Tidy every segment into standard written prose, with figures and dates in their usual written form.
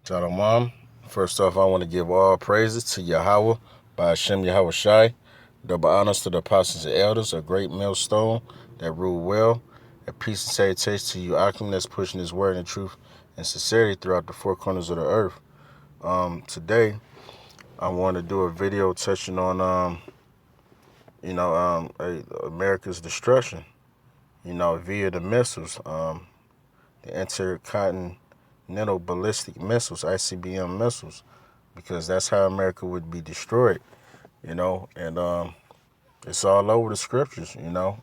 Shalom. First off, I want to give all praises to Yahweh by Hashem Yahweh Shai. Double honors to the apostles and elders, a great millstone that rule well. And peace and salutation to you, Akim, that's pushing his word and truth and sincerity throughout the four corners of the earth. Today, I want to do a video touching on, America's destruction, via the missiles, the intercontinental ballistic missiles, ICBM missiles, because that's how America would be destroyed, and it's all over the scriptures, the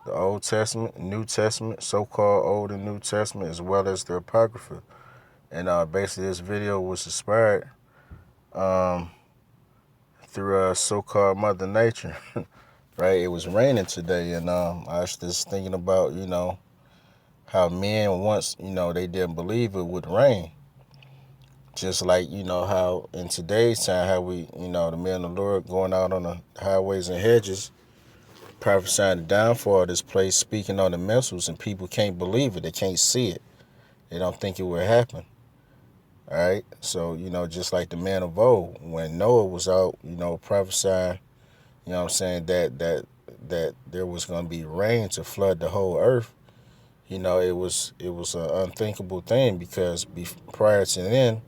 Old Testament, New Testament, so-called Old and New Testament, as well as the Apocrypha. And basically this video was inspired through so-called Mother Nature, right? It was raining today, and I was just thinking about, how men once, they didn't believe it would rain. Just like, how in today's time, how we, the men of the Lord going out on the highways and hedges, prophesying the downfall of this place, speaking on the missiles, and people can't believe it. They can't see it. They don't think it will happen. All right? So, just like the man of old, when Noah was out, prophesying, that there was going to be rain to flood the whole earth, it was an unthinkable thing because prior to then,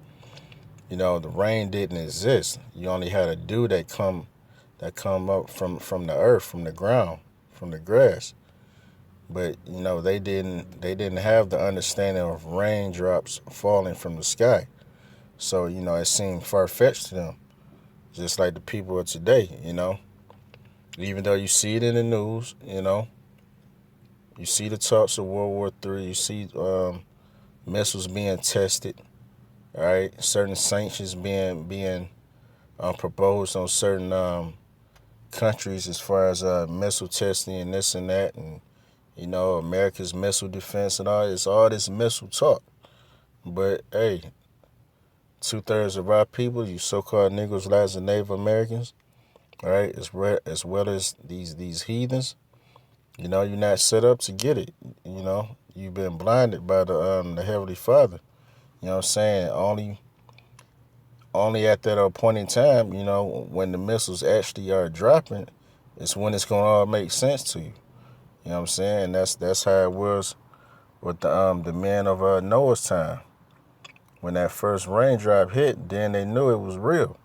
the rain didn't exist. You only had a dew that come up from the earth, from the ground, from the grass. But they didn't have the understanding of raindrops falling from the sky. So it seemed far-fetched to them, just like the people of today. Even though you see it in the news, you see the talks of World War III, you see missiles being tested. All right, certain sanctions being proposed on certain countries as far as missile testing and this and that, and America's missile defense and all. It's all this missile talk. But hey, 2/3 of our people, you so-called Negroes, Blacks, and Native Americans, all right, as well as these heathens, you're not set up to get it. You've been blinded by the Heavenly Father. You know what I'm saying? Only at that appointed time, when the missiles actually are dropping, it's when it's gonna all make sense to you. You know what I'm saying? That's how it was with the men of Noah's time. When that first raindrop hit, then they knew it was real.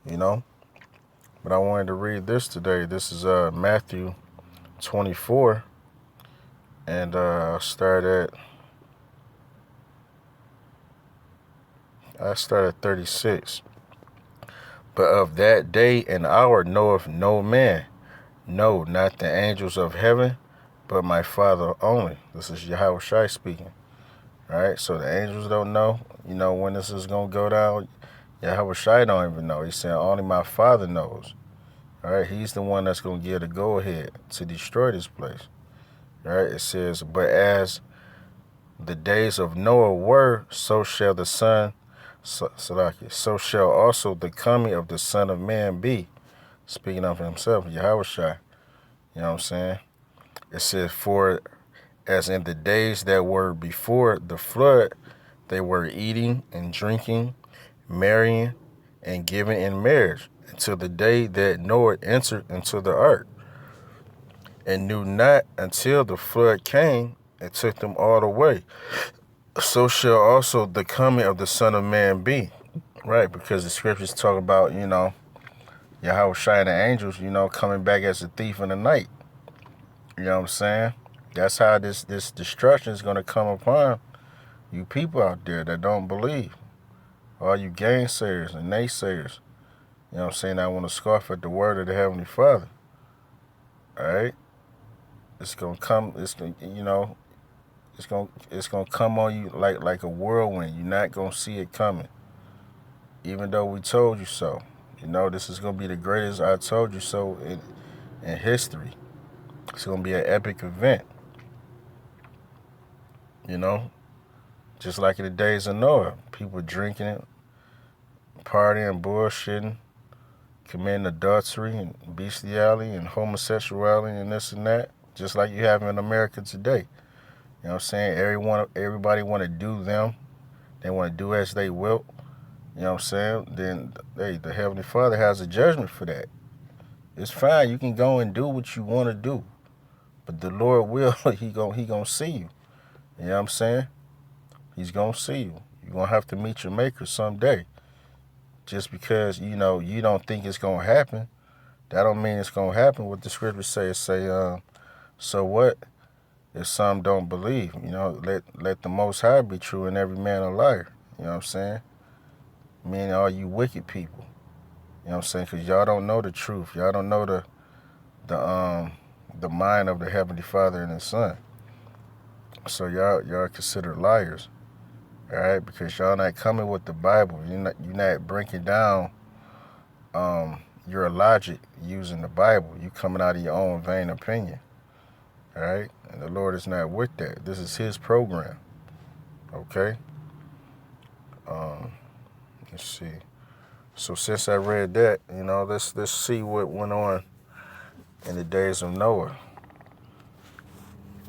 But I wanted to read this today. This is Matthew 24, and I start at 36. But of that day and hour knoweth no man, no, not the angels of heaven, but my Father only. This is Yahweh Shai speaking. All right, so the angels don't know, when this is going to go down. Yahweh Shai don't even know. He's saying only my Father knows. All right, he's the one that's going to give the go-ahead to destroy this place. All right, it says, but as the days of Noah were, so shall the Son, so shall also the coming of the Son of Man be. Speaking of himself, Yahweh Shai. You know what I'm saying? It says, for as in the days that were before the flood, they were eating and drinking, marrying, and giving in marriage, until the day that Noah entered into the ark, and knew not until the flood came and took them all away. So shall also the coming of the Son of Man be. Right, because the scriptures talk about, Yahweh Shai and the angels, coming back as a thief in the night. You know what I'm saying? That's how this destruction is going to come upon you people out there that don't believe. All you gainsayers and naysayers. You know what I'm saying? I want to scoff at the word of the Heavenly Father. All right? It's going to come, it's going to come on you like a whirlwind. You're not going to see it coming. Even though we told you so. This is going to be the greatest I told you so in history. It's going to be an epic event. Just like in the days of Noah. People drinking it, partying, bullshitting, committing adultery and bestiality and homosexuality and this and that. Just like you have in America today. You know what I'm saying? Everybody want to do them they want to do as they will, you know what I'm saying? Then, hey, the Heavenly Father has a judgment for that. It's fine. You can go and do what you want to do, but the Lord will. He gonna see you. You know what I'm saying? He's gonna see you. You're gonna have to meet your Maker someday. Just because you don't think it's gonna happen, that don't mean it's gonna happen. What the scriptures say, so what if some don't believe? Let the Most High be true and every man a liar. You know what I'm saying? Meaning all you wicked people. You know what I'm saying? Because y'all don't know the truth. Y'all don't know the mind of the Heavenly Father and His Son. So y'all are considered liars. All right, because y'all not coming with the Bible. You're not breaking down your logic using the Bible. You coming out of your own vain opinion. All right, and the Lord is not with that. This is His program. Okay. Let's see. So since I read that, let's see what went on in the days of Noah.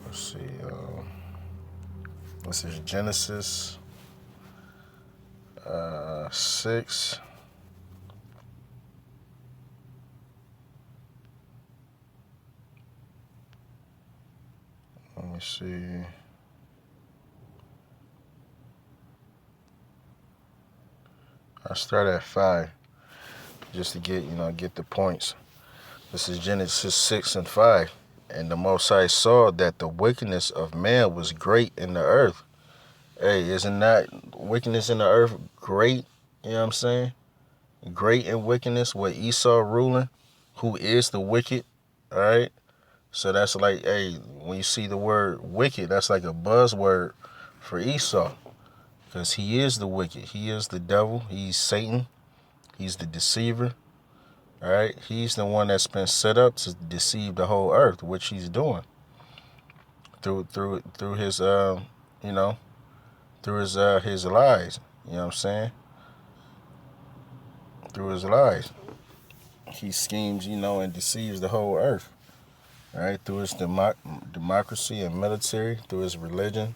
Let's see. This is Genesis 6. Let me see. I start at 5 just to get the points. This is Genesis 6 and 5. And the Most High saw that the wickedness of man was great in the earth. Hey, isn't that wickedness in the earth great? You know what I'm saying? Great in wickedness with Esau ruling, who is the wicked. All right? So that's like, hey, when you see the word wicked, that's like a buzzword for Esau. Because he is the wicked. He is the devil. He's Satan. He's the deceiver. All right? He's the one that's been set up to deceive the whole earth, which he's doing through his his lies. You know what I'm saying? Through his lies, he schemes, and deceives the whole earth. All right? Through his democracy and military, through his religion,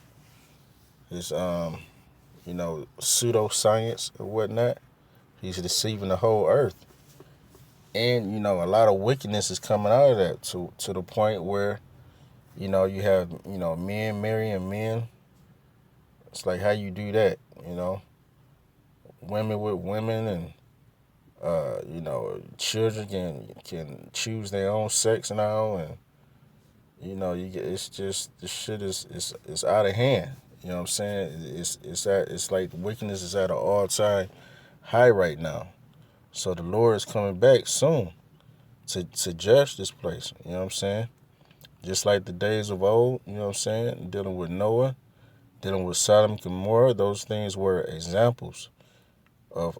his pseudoscience or whatnot. He's deceiving the whole earth. And, a lot of wickedness is coming out of that to the point where, you have, men marrying men. It's like, how you do that, Women with women, and, children can choose their own sex now. And, it's just, this shit is out of hand. You know what I'm saying? It's like wickedness is at an all-time high right now. So the Lord is coming back soon to judge this place. You know what I'm saying? Just like the days of old, you know what I'm saying? Dealing with Noah, dealing with Sodom and Gomorrah, those things were examples of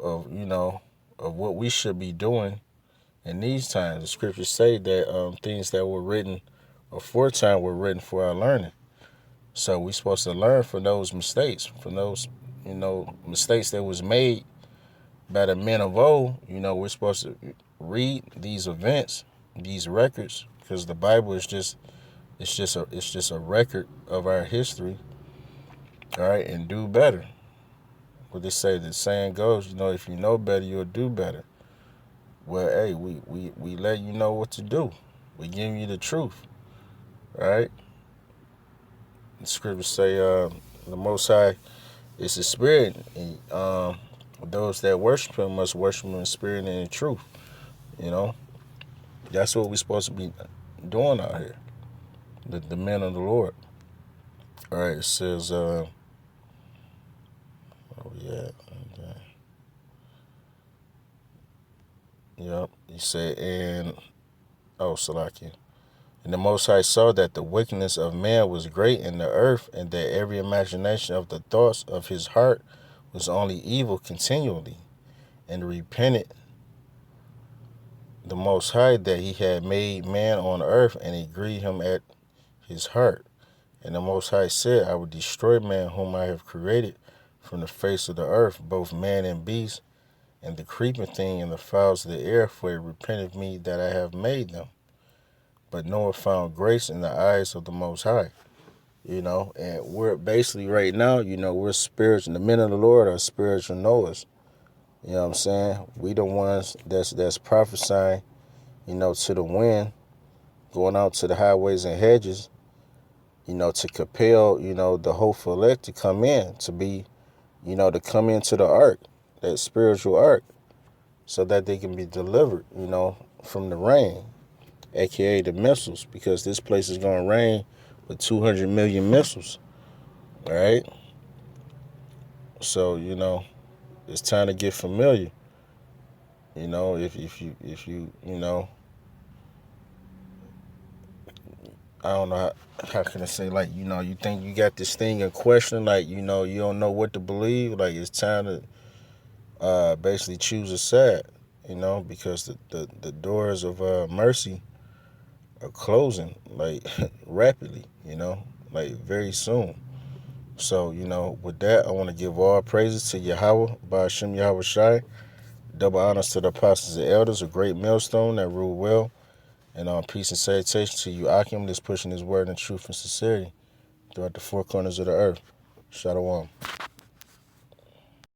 what we should be doing in these times. The scriptures say that things that were written aforetime were written for our learning. So we're supposed to learn from those mistakes, mistakes that was made by the men of old. We're supposed to read these events, these records, because the Bible is just a record of our history. All right, and do better. What they say, the saying goes, if you know better, you'll do better. Well, hey, we let you know what to do. We give you the truth. All right. The scriptures say the Most High is the Spirit, and those that worship Him must worship Him in spirit and in truth. That's what we're supposed to be doing out here. The men of the Lord. All right, it says, oh yeah, okay. Yep, he said, Salakia. And the Most High saw that the wickedness of man was great in the earth, and that every imagination of the thoughts of his heart was only evil continually, and repented the Most High that he had made man on earth, and it grieved him at his heart. And the Most High said, I will destroy man whom I have created from the face of the earth, both man and beast, and the creeping thing and the fowls of the air, for it repented me that I have made them. But Noah found grace in the eyes of the Most High. And we're basically right now, we're spiritual. The men of the Lord are spiritual knowers. You know what I'm saying? We the ones that's prophesying, to the wind, going out to the highways and hedges, to compel, the hopeful elect to come in, to be, to come into the ark, that spiritual ark, so that they can be delivered, from the rain, aka the missiles, because this place is going to rain with 200 million missiles, all right? So, it's time to get familiar. If you I don't know how can I say, like, you think you got this thing in question, like, you don't know what to believe, like, it's time to basically choose a side, because the doors of mercy are closing, like, rapidly, like, very soon. So, with that, I want to give all praises to Yahweh, Ba'ashem Yahweh Shai, double honors to the apostles and elders, a great millstone that rule well, and peace and salutation to you, Akim, that's pushing his word in truth and sincerity throughout the four corners of the earth. Shalom.